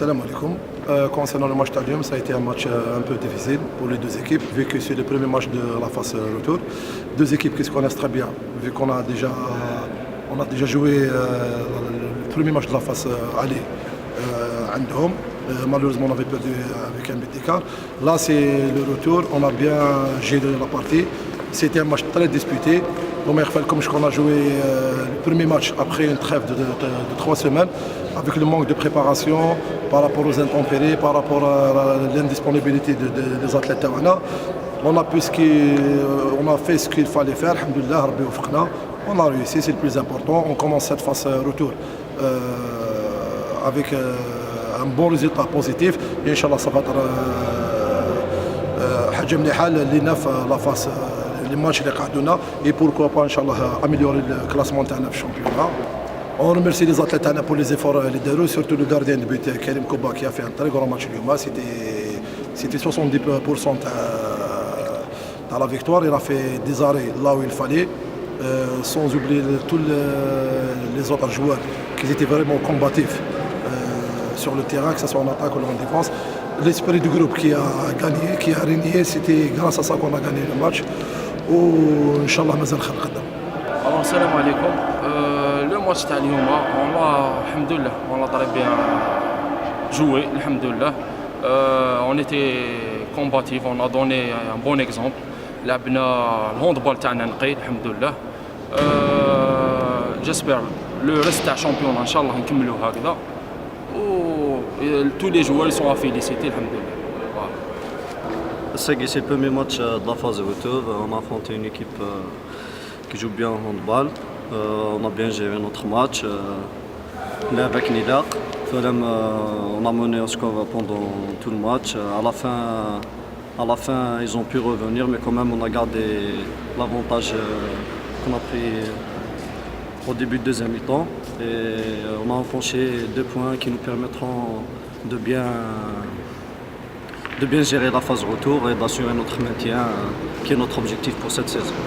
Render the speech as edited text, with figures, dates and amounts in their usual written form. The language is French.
Salam alaikum. Concernant le match d'Adium, ça a été un match un peu difficile pour les deux équipes, vu que c'est le premier match de la phase retour. Deux équipes qui se connaissent très bien, vu qu'on a déjà joué le premier match de la phase aller عندهم. Malheureusement, on avait perdu avec un but d'écart. Là, c'est le retour. On a bien géré la partie. C'était un match très disputé. Comme on a joué le premier match après une trêve de 3 semaines, avec le manque de préparation par rapport aux intempéries, par rapport à l'indisponibilité des athlètes. On a fait ce qu'il fallait faire. Alhamdoulilah, Rabbi Oufqna. On a réussi, c'est le plus important. On commence cette phase retour avec un bon résultat positif. Et Inch'Allah, ça va être حاجة مليحة لينا في لا فاس لي ماتش اللي قعدونا et pourquoi pas Inch'Allah améliorer le classement تاعنا في الشامبيونات. On remercie les athlètes تاعنا pour les efforts اللي داروا, surtout le gardien de but Karim Kouba qui a fait un très grand match اليوم. C'était 70% تاع la victoire. Il a fait des arrêts là où il fallait, sans oublier tous les autres joueurs qui étaient vraiment combatifs sur le terrain, que ce soit en attaque ou en défense. L'esprit du groupe qui a gagné, qui a régné, c'était grâce à ça qu'on a gagné le match. Inch'Allah, mazal khal qadam. Alors, salam alaikum. Le match تاع اليوم, alhamdoulilah, on a très bien joué, alhamdoulilah. On était combatifs, on a donné un bon exemple. لعبنا الهاندبال تاعنا نقي, alhamdoulilah. J'espère le reste تاع champion, inchallah, نكملوا هكذا. Tous les joueurs sont à féliciter, alhamdoulilah. C'est le premier match de la phase de retour. On a affronté une équipe qui joue bien au handball. On a bien géré notre match. Là, avec Nidaq, on a mené au score pendant tout le match. À la fin, ils ont pu revenir, mais quand même, on a gardé l'avantage qu'on a pris au début de deuxième mi-temps. Et on a enfoncé 2 points qui nous permettront de bien gérer la phase retour et d'assurer notre maintien, qui est notre objectif pour cette saison.